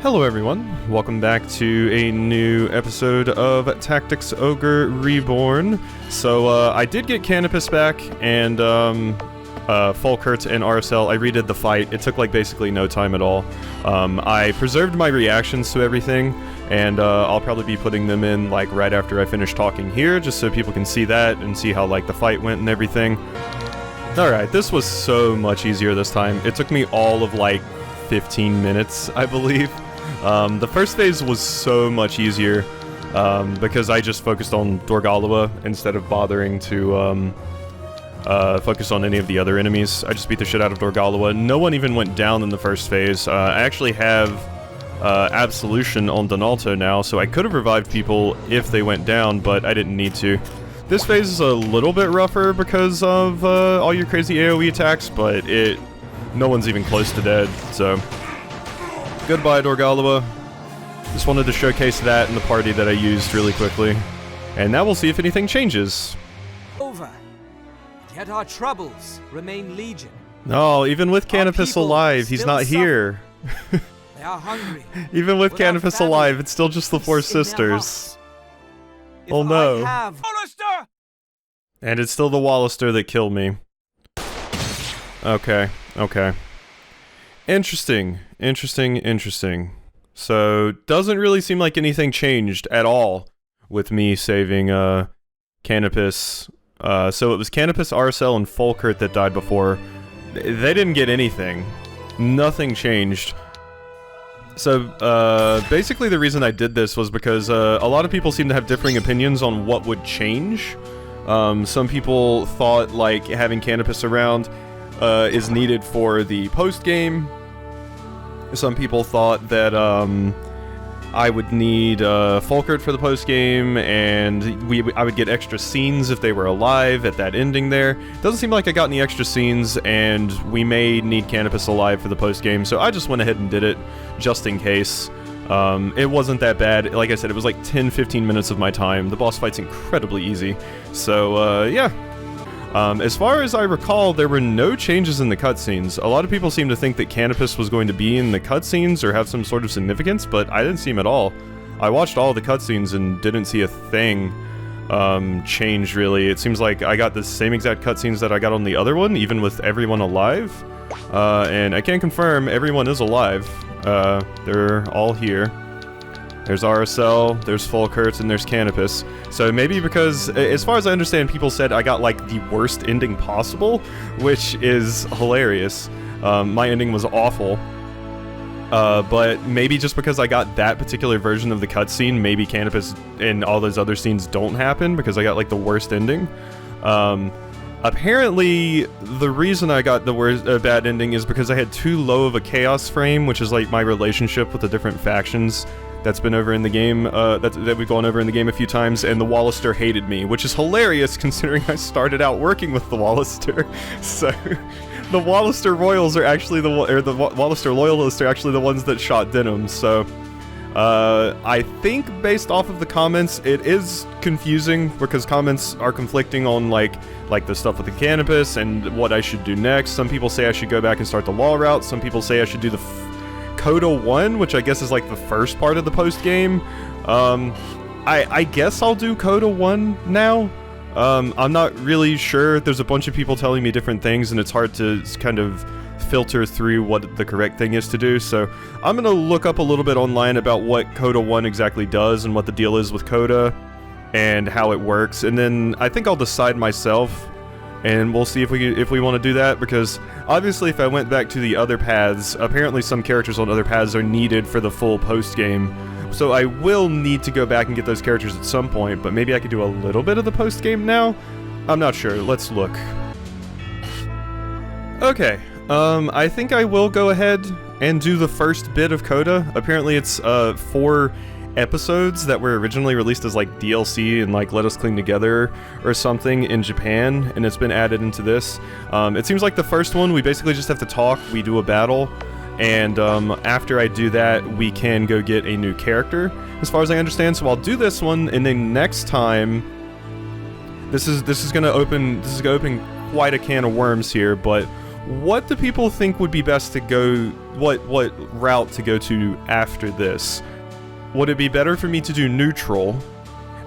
Hello everyone, welcome back to a new episode of Tactics Ogre Reborn. So I did get Canopus back, and Falkert and RSL, I redid the fight. It took like basically no time at all. I preserved my reactions to everything, and I'll probably be putting them in like right after I finish talking here, just so people can see that and see how like the fight went and everything. Alright, this was so much easier this time. It took me all of like 15 minutes, I believe. The first phase was so much easier, because I just focused on Dorgalua instead of bothering to, focus on any of the other enemies. I just beat the shit out of Dorgalua. No one even went down in the first phase. I actually have, Absolution on Donalto now, so I could have revived people if they went down, but I didn't need to. This phase is a little bit rougher because of, all your crazy AoE attacks, but no one's even close to dead, so... Goodbye, Dorgalua. Just wanted to showcase that in the party that I used really quickly. And now we'll see if anything changes. Over. Yet our troubles remain legion. No, even with Canopus alive, he's not here. They are hungry. Even with Canopus alive, it's still just the four sisters. Oh no. Wallister! And it's still the Wallister that killed me. Okay, okay. Interesting. So, doesn't really seem like anything changed at all with me saving, Canopus. So it was Canopus, RSL, and Falkert that died before. They didn't get anything. Nothing changed. So, basically the reason I did this was because, a lot of people seem to have differing opinions on what would change. Some people thought, like, having Canopus around, is needed for the post-game. Some people thought that, I would need, Falkert for the post-game, and I would get extra scenes if they were alive at that ending there. Doesn't seem like I got any extra scenes, and we may need Canopus alive for the post-game, so I just went ahead and did it, just in case. It wasn't that bad. Like I said, it was like 10-15 minutes of my time. The boss fight's incredibly easy. So, yeah. As far as I recall, there were no changes in the cutscenes. A lot of people seem to think that Canopus was going to be in the cutscenes or have some sort of significance, but I didn't see him at all. I watched all the cutscenes and didn't see a thing change, really. It seems like I got the same exact cutscenes that I got on the other one, even with everyone alive. And I can confirm everyone is alive. They're all here. There's RSL, there's Falkert, and there's Canopus. So maybe because, as far as I understand, people said I got, like, the worst ending possible, which is hilarious. My ending was awful. But maybe just because I got that particular version of the cutscene, maybe Canopus and all those other scenes don't happen, because I got, like, the worst ending. Apparently, the reason I got the bad ending is because I had too low of a chaos frame, which is, like, my relationship with the different factions that's been over in the game, that we've gone over in the game a few times, and the Wallister hated me, which is hilarious considering I started out working with the Wallister. So, the Wallister Royals are actually the Wallister Loyalists are actually the ones that shot Denim, so, I think based off of the comments, it is confusing, because comments are conflicting on, like the stuff with the Canopus and what I should do next. Some people say I should go back and start the law route, some people say I should do the CODA 1, which I guess is like the first part of the post-game. I guess I'll do CODA 1 now. I'm not really sure. There's a bunch of people telling me different things, and it's hard to kind of filter through what the correct thing is to do, so I'm gonna look up a little bit online about what CODA 1 exactly does and what the deal is with CODA and how it works, and then I think I'll decide myself, and we'll see if we want to do that, because obviously if I went back to the other paths, apparently some characters on other paths are needed for the full post-game. So I will need to go back and get those characters at some point, but maybe I could do a little bit of the post-game now? I'm not sure. Let's look. Okay, I think I will go ahead and do the first bit of CODA. Apparently it's 4 episodes that were originally released as like DLC and like Let Us Cling Together or something in Japan, and it's been added into this. It seems like the first one we basically just have to talk, we do a battle, and after I do that we can go get a new character, as far as I understand. So I'll do this one, and then next time this is gonna open quite a can of worms here, but What do people think would be best to go, what route to go to after this? Would it be better for me to do neutral?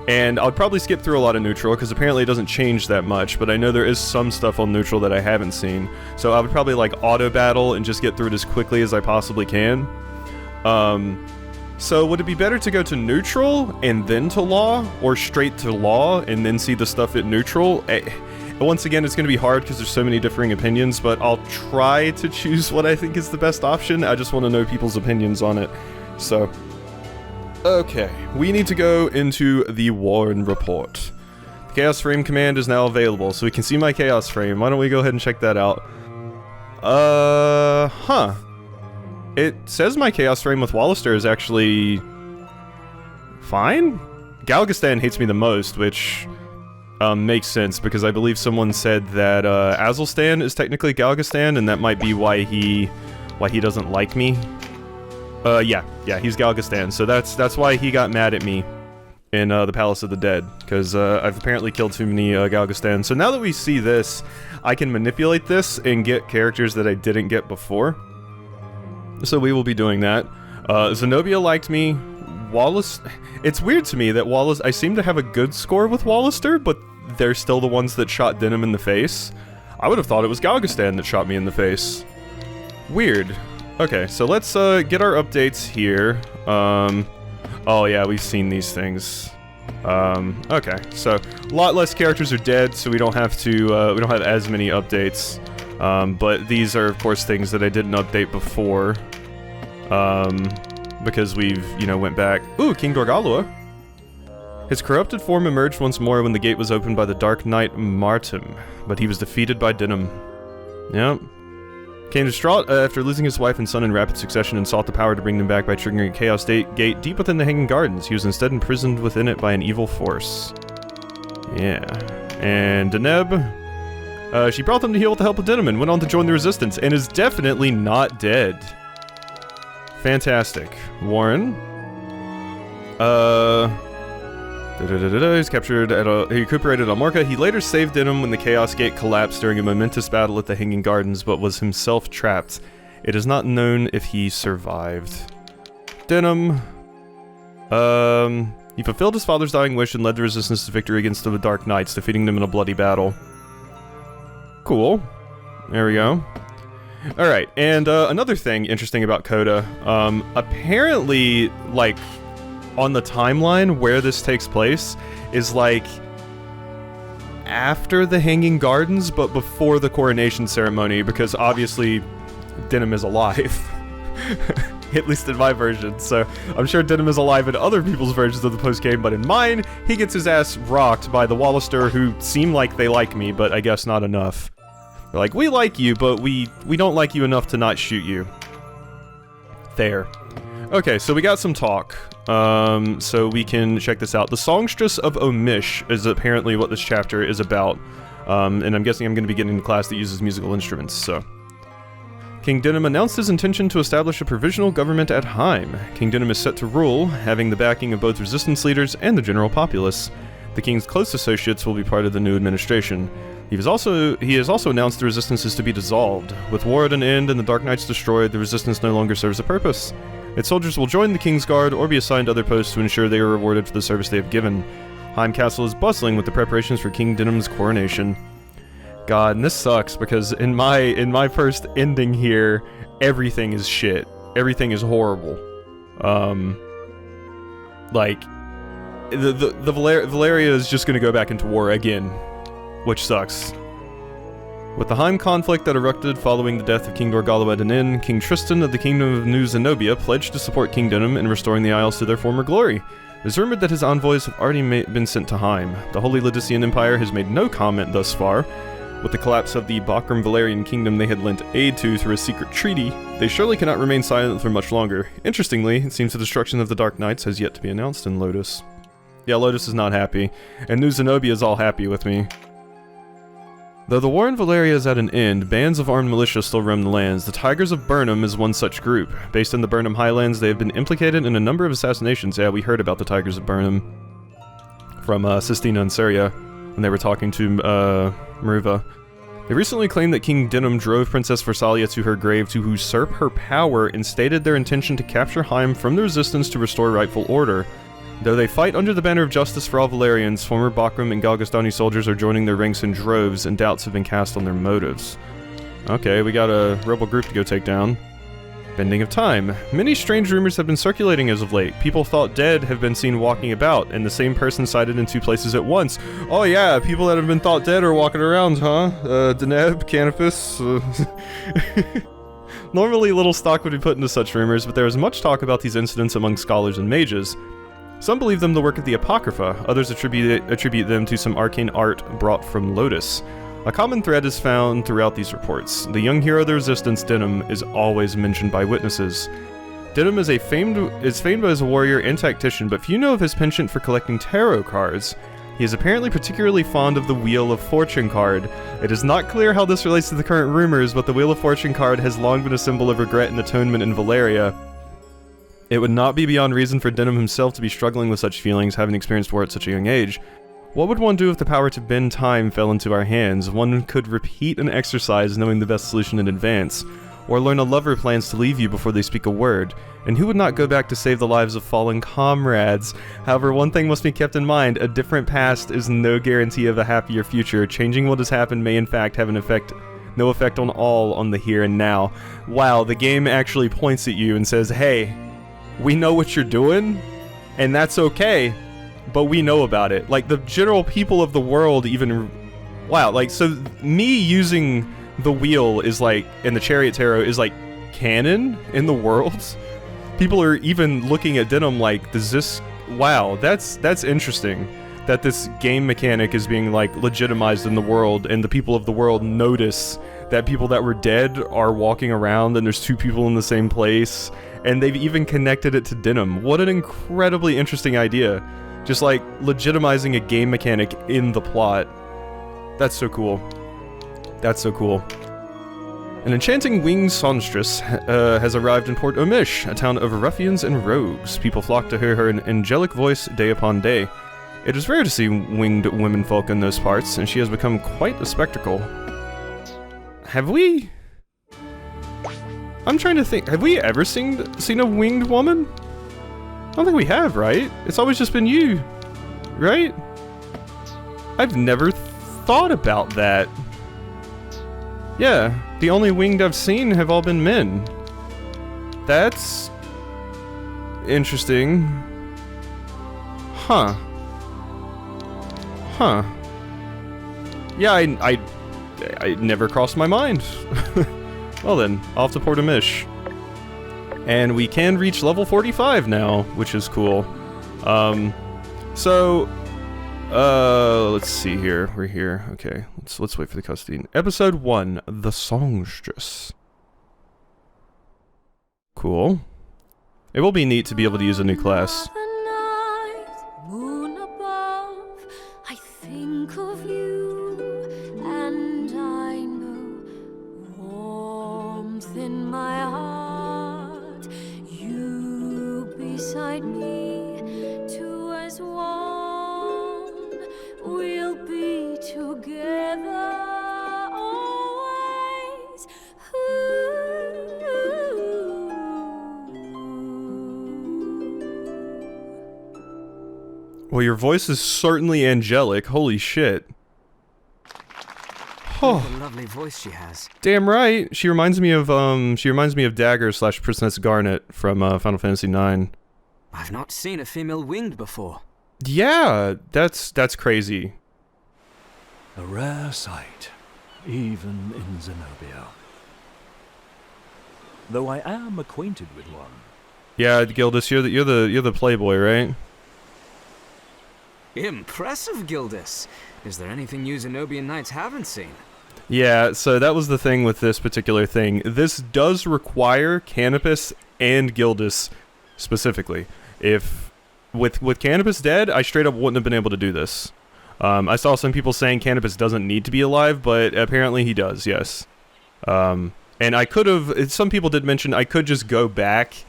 And I'll probably skip through a lot of neutral, because apparently it doesn't change that much, but I know there is some stuff on neutral that I haven't seen. So I would probably like auto battle and just get through it as quickly as I possibly can. So would it be better to go to neutral and then to law, or straight to law and then see the stuff at neutral? Once again, it's going to be hard because there's so many differing opinions, but I'll try to choose what I think is the best option. I just want to know people's opinions on it. So, okay, we need to go into the Warren report. The Chaos Frame command is now available, so we can see my Chaos Frame. Why don't we go ahead and check that out? It says my Chaos Frame with Wallister is actually fine? Galgastan hates me the most, which makes sense, because I believe someone said that Azelstan is technically Galgastan, and that might be why he doesn't like me. Yeah, he's Galgastan, so that's why he got mad at me in the Palace of the Dead, because I've apparently killed too many Galgastan. So now that we see this, I can manipulate this and get characters that I didn't get before. So we will be doing that. Zenobia liked me. Wallace... It's weird to me that Wallace... I seem to have a good score with Wallister, but they're still the ones that shot Denim in the face. I would have thought it was Galgastan that shot me in the face. Weird. Okay, so let's get our updates here. Oh yeah, we've seen these things. Okay, so a lot less characters are dead, so we don't have to, we don't have as many updates. But these are, of course, things that I didn't update before. Because we've, you know, went back. Ooh, King Dorgalua. His corrupted form emerged once more when the gate was opened by the Dark Knight Martim, but he was defeated by Denim. Yep. Came distraught after losing his wife and son in rapid succession and sought the power to bring them back by triggering a Chaos Gate deep within the Hanging Gardens. He was instead imprisoned within it by an evil force. Yeah. And Deneb... she brought them to heal with the help of Denim and went on to join the Resistance, and is definitely not dead. Fantastic. Warren. He's captured at he recuperated on Morka. He later saved Denim when the Chaos Gate collapsed during a momentous battle at the Hanging Gardens, but was himself trapped. It is not known if he survived. Denim. He fulfilled his father's dying wish and led the Resistance to victory against the Dark Knights, defeating them in a bloody battle. Cool. There we go. Alright, and another thing interesting about CODA, apparently, like, on the timeline where this takes place is, like, after the Hanging Gardens, but before the coronation ceremony, because obviously Denim is alive. At least in my version, so I'm sure Denim is alive in other people's versions of the post-game, but in mine, he gets his ass rocked by the Wallister, who seem like they like me, but I guess not enough. They're like, we like you, but we don't like you enough to not shoot you. There. Okay, so we got some talk. So we can check this out. The Songstress of Omish is apparently what this chapter is about. And I'm guessing I'm going to be getting a class that uses musical instruments, so... King Denim announced his intention to establish a provisional government at Heim. King Denim is set to rule, having the backing of both resistance leaders and the general populace. The king's close associates will be part of the new administration. He has also announced the resistance is to be dissolved. With war at an end and the Dark Knights destroyed, the resistance no longer serves a purpose. Its soldiers will join the King's Guard or be assigned other posts to ensure they are rewarded for the service they have given. Heim Castle is bustling with the preparations for King Denim's coronation. God, and this sucks because in my first ending here, everything is shit. Everything is horrible. Like the Valeria is just gonna go back into war again, which sucks. With the Heim conflict that erupted following the death of King Dorgalua Denin, King Tristan of the Kingdom of New Zenobia pledged to support King Denim in restoring the Isles to their former glory. It is rumored that his envoys have already been sent to Heim. The Holy Ladician Empire has made no comment thus far. With the collapse of the Bakram Valerian Kingdom they had lent aid to through a secret treaty, they surely cannot remain silent for much longer. Interestingly, it seems the destruction of the Dark Knights has yet to be announced in Lotus. Yeah, Lotus is not happy, and New Zenobia is all happy with me. Though the war in Valeria is at an end, bands of armed militia still roam the lands. The Tigers of Burnham is one such group. Based in the Burnham Highlands, they have been implicated in a number of assassinations. Yeah, we heard about the Tigers of Burnham from Sistina and Syria when they were talking to Maruva. They recently claimed that King Denim drove Princess Versalia to her grave to usurp her power and stated their intention to capture Heim from the Resistance to restore rightful order. Though they fight under the banner of justice for all Valerians, former Bakram and Galgastani soldiers are joining their ranks in droves, and doubts have been cast on their motives. Okay, we got a rebel group to go take down. Bending of time. Many strange rumors have been circulating as of late. People thought dead have been seen walking about, and the same person sighted in two places at once. Oh yeah, people that have been thought dead are walking around, huh? Deneb, Canopus. Normally little stock would be put into such rumors, but there is much talk about these incidents among scholars and mages. Some believe them the work of the Apocrypha, others attribute them to some arcane art brought from Lotus. A common thread is found throughout these reports. The young hero of the Resistance, Denim, is always mentioned by witnesses. Denim is famed as a warrior and tactician, but few know of his penchant for collecting tarot cards. He is apparently particularly fond of the Wheel of Fortune card. It is not clear how this relates to the current rumors, but the Wheel of Fortune card has long been a symbol of regret and atonement in Valeria. It would not be beyond reason for Denim himself to be struggling with such feelings, having experienced war at such a young age. What would one do if the power to bend time fell into our hands? One could repeat an exercise knowing the best solution in advance, or learn a lover plans to leave you before they speak a word. And who would not go back to save the lives of fallen comrades? However, one thing must be kept in mind: a different past is no guarantee of a happier future. Changing what has happened may in fact have no effect on all on the here and now. Wow, the game actually points at you and says, hey, we know what you're doing, and that's okay, but we know about it. Like, the general people of the world even... Wow, like, so me using the wheel is like, and the chariot tarot is like canon in the world. People are even looking at Denim like, does this... Wow, that's interesting. That this game mechanic is being, like, legitimized in the world, and the people of the world notice that people that were dead are walking around, and there's two people in the same place, and they've even connected it to Denim. What an incredibly interesting idea. Just, like, legitimizing a game mechanic in the plot. That's so cool. That's so cool. An enchanting winged Songstress has arrived in Port Omish, a town of ruffians and rogues. People flock to hear her angelic voice day upon day. It is rare to see winged womenfolk in those parts, and she has become quite a spectacle. Have we... I'm trying to think, have we ever seen a winged woman? I don't think we have, right? It's always just been you, right? I've never thought about that. Yeah, the only winged I've seen have all been men. That's... interesting. Huh. Huh. Yeah, I never crossed my mind. Well then, off to Port Omish. And we can reach level 45 now, which is cool. Let's see here. We're here. Okay, let's wait for the cutscene. Episode 1, The Songstress. Cool. It will be neat to be able to use a new class. Well, your voice is certainly angelic. Holy shit. Oh. What a lovely voice she has. Damn right. She reminds me of Dagger / Princess Garnet from Final Fantasy IX. I've not seen a female winged before. Yeah, that's crazy. A rare sight, even in Zenobia. Though I am acquainted with one. Yeah, Gildas, you're the playboy, right? Impressive, Gildas. Is there anything you Zenobian knights haven't seen? Yeah, so that was the thing with this particular thing. This does require Canopus and Gildas specifically. If with Canopus dead, I straight up wouldn't have been able to do this. I saw some people saying Canopus doesn't need to be alive, but apparently he does, yes. And I could have, some people did mention I could just go back,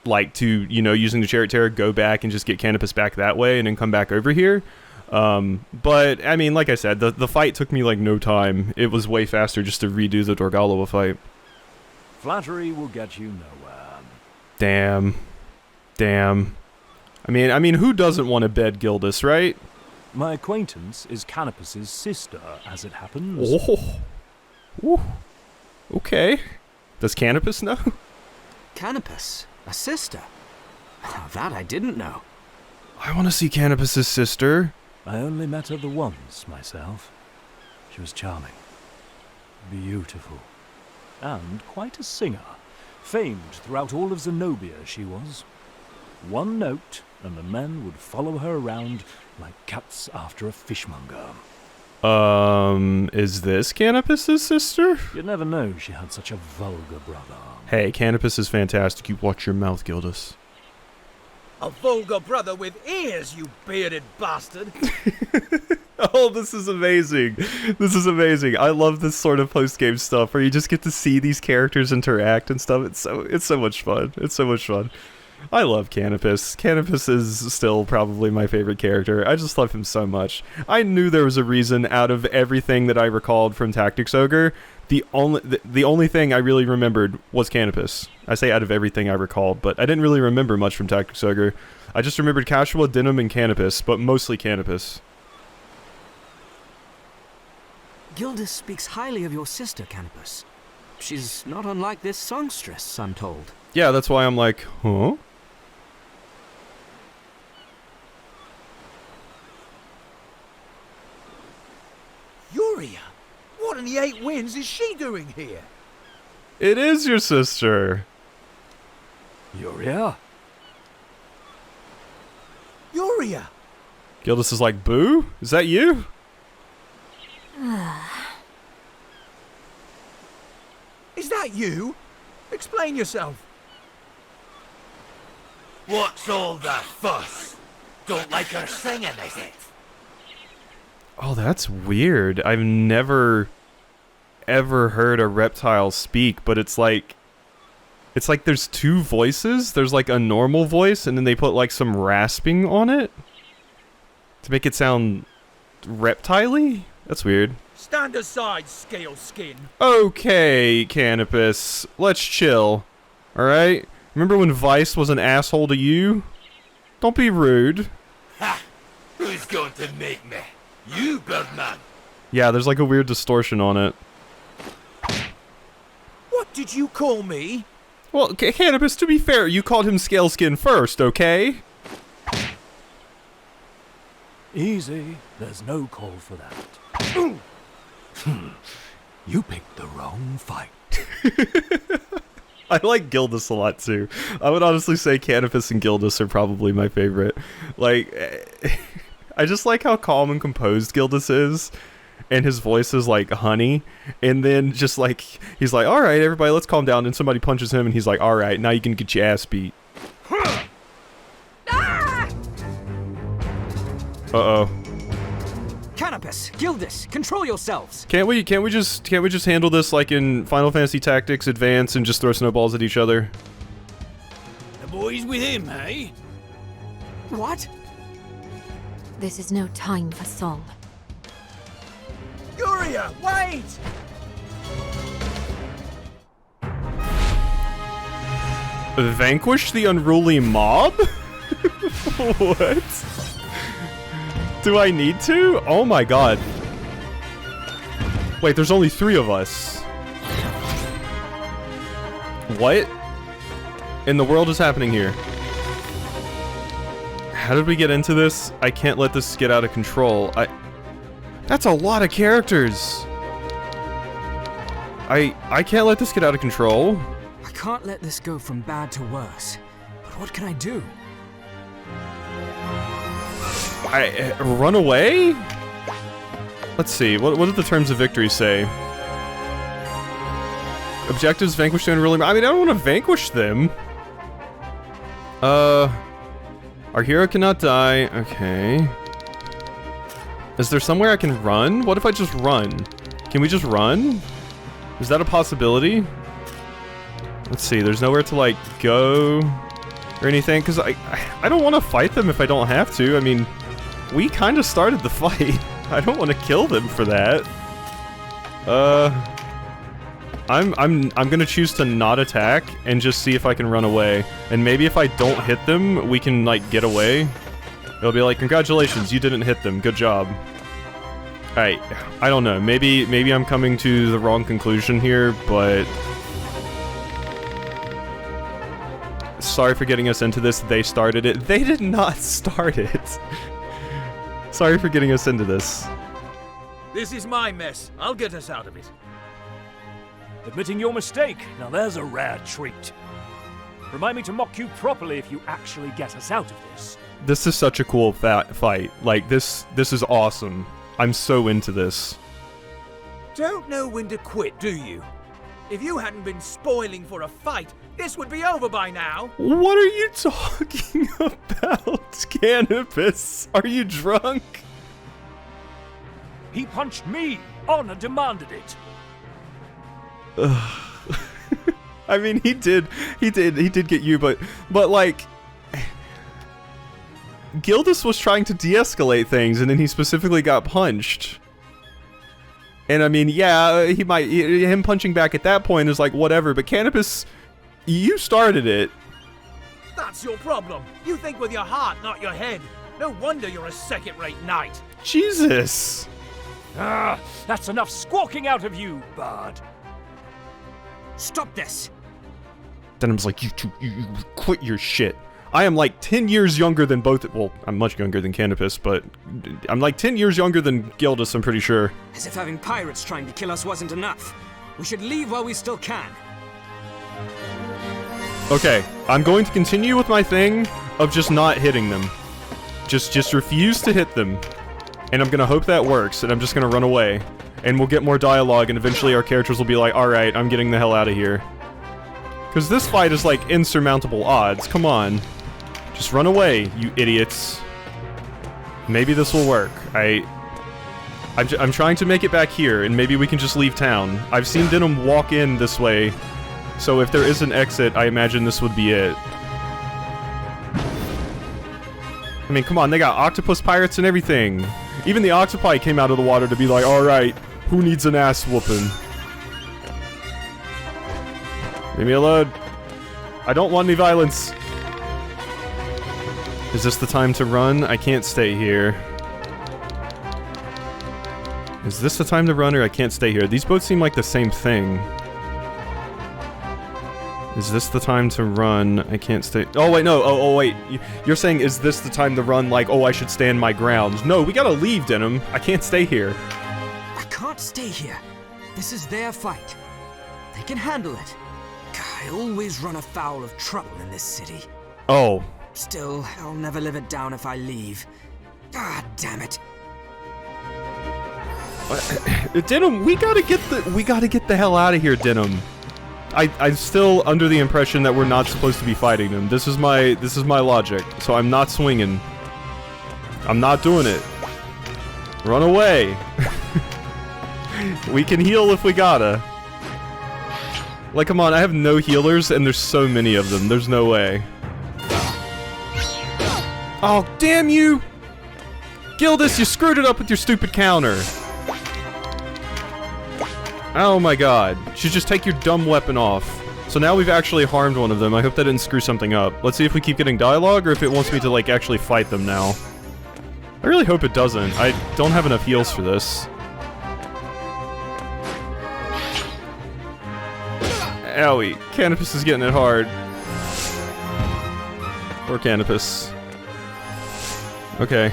like to, you know, using the Chariot Terror, go back and just get Canopus back that way and then come back over here. But, I mean, like I said, the fight took me, like, no time. It was way faster just to redo the Dorgalua fight. Flattery will get you nowhere. Damn. Damn. I mean, who doesn't want to bed Gildas, right? My acquaintance is Canopus's sister, as it happens. Oh. Ooh. Okay. Does Canopus know? Canopus? A sister? That I didn't know. I want to see Canopus's sister. I only met her the once, myself. She was charming. Beautiful. And quite a singer. Famed throughout all of Zenobia, she was. One note, and the men would follow her around like cats after a fishmonger. Is this Canopus's sister? You'd never know she had such a vulgar brother. Hey, Canopus is fantastic. You watch your mouth, Gildas. A vulgar brother with ears, you bearded bastard! Oh, this is amazing. This is amazing. I love this sort of post-game stuff where you just get to see these characters interact and stuff. It's so much fun. It's so much fun. I love Canopus. Canopus is still probably my favorite character. I just love him so much. I knew there was a reason out of everything that I recalled from Tactics Ogre. The only thing I really remembered was Canopus. I say out of everything I recalled, but I didn't really remember much from Tactics Ogre. I just remembered Cashua, Denim, and Canopus, but mostly Canopus. Gildas speaks highly of your sister, Canopus. She's not unlike this Songstress, I'm told. Yeah, that's why I'm like, huh? Yuria! What in the 8 winds is she doing here? It is your sister. Yuria? Yuria! Gildas is like, boo? Is that you? Is that you? Explain yourself. What's all that fuss? Don't like her singing, is it? Oh, that's weird. I've never ever heard a reptile speak, but it's like there's two voices. There's like a normal voice, and then they put like some rasping on it to make it sound reptile-y. That's weird. Stand aside, scale skin. Okay, Canopus, let's chill. Alright? Remember when Vice was an asshole to you? Don't be rude. Ha! Who's going to make me? You, Birdman! Yeah, there's like a weird distortion on it. What did you call me? Well, Canopus, to be fair, you called him Scaleskin first, okay? Easy. There's no call for that. You picked the wrong fight. I like Gildas a lot too. I would honestly say Canopus and Gildas are probably my favorite. Like, I just like how calm and composed Gildas is, and his voice is like honey, and then just like, he's like, alright everybody, let's calm down, and somebody punches him, and he's like, alright, now you can get your ass beat. Uh-oh. Canopus, Gildas, control yourselves! Can't we just handle this like in Final Fantasy Tactics Advance and just throw snowballs at each other? The boy's with him, hey? What? This is no time for song. Yuria, wait! Vanquish the unruly mob? What? Do I need to? Oh my god. Wait, there's only 3 of us. What in the world is happening here? How did we get into this? I can't let this get out of control. That's a lot of characters. I can't let this get out of control. I can't let this go from bad to worse. But what can I do? Run away? Let's see, what did the terms of victory say? Objectives, vanquish the unruly. I mean, I don't want to vanquish them. Our hero cannot die. Okay. Is there somewhere I can run? What if I just run? Can we just run? Is that a possibility? Let's see, there's nowhere to, like, go or anything, because I don't want to fight them if I don't have to. I mean, We kind of started the fight. I don't want to kill them for that. I'm gonna choose to not attack and just see if I can run away. And maybe if I don't hit them, we can, like, get away. It'll be like, congratulations, you didn't hit them, good job. Alright, I don't know, maybe I'm coming to the wrong conclusion here, but... Sorry for getting us into this, they started it. They did not start it! Sorry for getting us into this. This is my mess. I'll get us out of it. Admitting your mistake. Now there's a rare treat. Remind me to mock you properly if you actually get us out of this. This is such a cool fight. Like, this is awesome. I'm so into this. Don't know when to quit, do you? If you hadn't been spoiling for a fight, this would be over by now. What are you talking about, Canopus? Are you drunk? He punched me. Honor demanded it. I mean, he did get you, but like, Gildas was trying to de-escalate things, and then he specifically got punched. And I mean, yeah, him punching back at that point is like, whatever, but Canopus, you started it. That's your problem. You think with your heart, not your head. No wonder you're a second-rate knight. Jesus. Ah, that's enough squawking out of you, bard. Stop this! Denham's like, you quit your shit. I am like 10 years younger than both. Well, I'm much younger than Canopus, but I'm like 10 years younger than Gildas, I'm pretty sure. As if having pirates trying to kill us wasn't enough. We should leave while we still can. Okay, I'm going to continue with my thing of just not hitting them. Just refuse to hit them. And I'm gonna hope that works, and I'm just gonna run away. And we'll get more dialogue, and eventually our characters will be like, alright, I'm getting the hell out of here. Because this fight is like insurmountable odds, come on. Just run away, you idiots. Maybe this will work. I'm trying to make it back here, and maybe we can just leave town. I've seen Denim walk in this way, so if there is an exit, I imagine this would be it. I mean, come on, they got octopus pirates and everything. Even the octopi came out of the water to be like, alright, who needs an ass whooping? Leave me alone. I don't want any violence. Is this the time to run? I can't stay here. Is this the time to run or I can't stay here? These both seem like the same thing. Is this the time to run? I can't stay. Oh, wait, no. Oh, wait. You're saying, is this the time to run? Like, oh, I should stand my ground. No, we gotta leave, Denim. I can't stay here. I can't stay here. This is their fight. They can handle it. I always run afoul of trouble in this city. Oh. Still, I'll never live it down if I leave. God damn it. Denim, we gotta get the hell out of here, Denim. I'm still under the impression that we're not supposed to be fighting them. This is my logic, so I'm not swinging. I'm not doing it. Run away. We can heal if we gotta. Like, come on, I have no healers, and there's so many of them. There's no way. Oh, damn you! Gildas, you screwed it up with your stupid counter. Oh my god. Should just take your dumb weapon off. So now we've actually harmed one of them. I hope that didn't screw something up. Let's see if we keep getting dialogue, or if it wants me to, like, actually fight them now. I really hope it doesn't. I don't have enough heals for this. Owie. Canopus is getting it hard. Poor Canopus. Okay.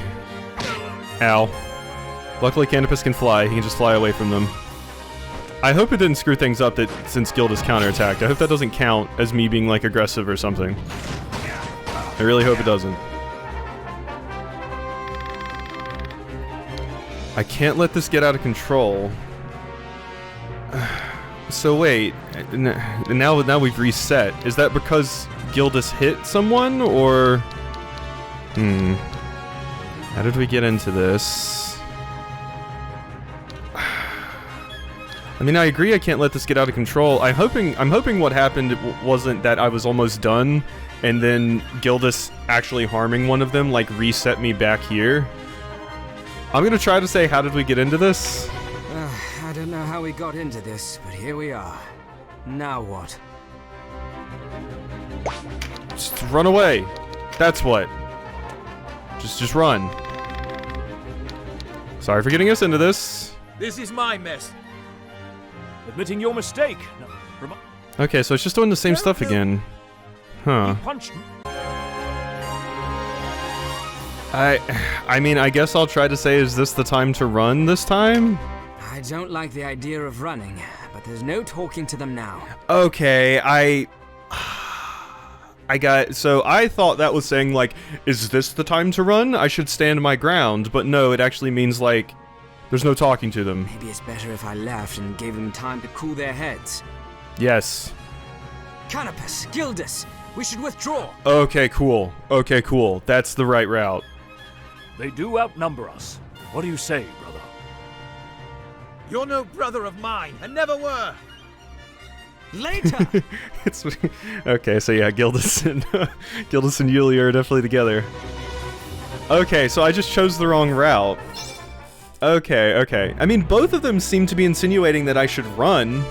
Ow. Luckily Canopus can fly. He can just fly away from them. I hope it didn't screw things up that since Gildas counterattacked. I hope that doesn't count as me being, like, aggressive or something. I really hope it doesn't. I can't let this get out of control. So wait, now we've reset. Is that because Gildas hit someone, or... How did we get into this? I mean, I agree I can't let this get out of control. I'm hoping what happened wasn't that I was almost done, and then Gildas actually harming one of them, like, reset me back here. I'm gonna try to say, how did we get into this? I don't know how we got into this, but here we are. Now what? Just run away. That's what. Just run. Sorry for getting us into this. This is my mess. Admitting your mistake. No, Okay, so it's just doing the same stuff again. Huh. punched. I mean, I guess I'll try to say, is this the time to run this time? I don't like the idea of running, but there's no talking to them now. Okay, so I thought that was saying, like, is this the time to run? I should stand my ground, but no, it actually means, like, there's no talking to them. Maybe it's better if I left and gave them time to cool their heads. Yes. Canopus, Gildas, we should withdraw. Okay, cool. Okay, cool. That's the right route. They do outnumber us. What do you say, brother? You're no brother of mine, and never were. Later. It's okay. So yeah, Gildas and Yulia are definitely together. Okay, so I just chose the wrong route. Okay. I mean, both of them seem to be insinuating that I should run,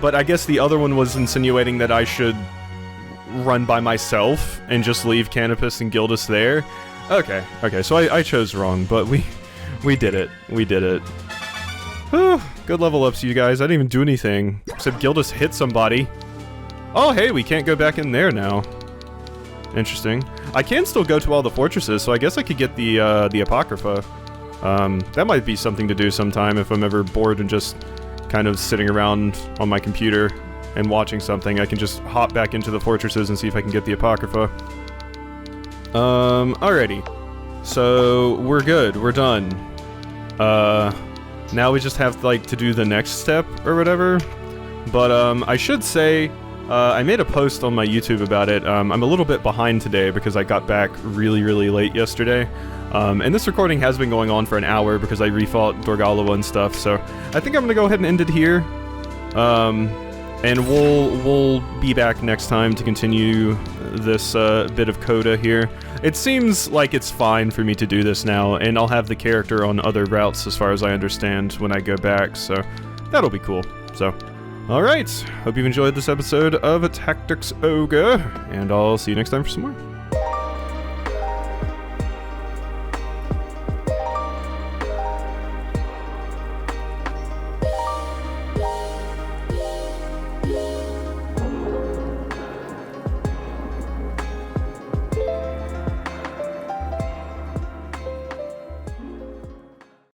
but I guess the other one was insinuating that I should run by myself and just leave Canopus and Gildas there. Okay, so I chose wrong, but we did it. We did it. Whew, good level ups, you guys. I didn't even do anything, except Gildas hit somebody. Oh, hey, we can't go back in there now. Interesting. I can still go to all the fortresses, so I guess I could get the Apocrypha. That might be something to do sometime if I'm ever bored and just kind of sitting around on my computer and watching something. I can just hop back into the fortresses and see if I can get the Apocrypha. Alrighty. So, we're good. We're done. Now we just have, like, to do the next step or whatever. But, I should say, I made a post on my YouTube about it. I'm a little bit behind today because I got back really late yesterday. And this recording has been going on for an hour because I refought Dorgalua and stuff, so I think I'm gonna go ahead and end it here. And we'll be back next time to continue this bit of CODA here. It seems like it's fine for me to do this now, and I'll have the character on other routes as far as I understand when I go back, so that'll be cool. So, alright, hope you've enjoyed this episode of Tactics Ogre, and I'll see you next time for some more.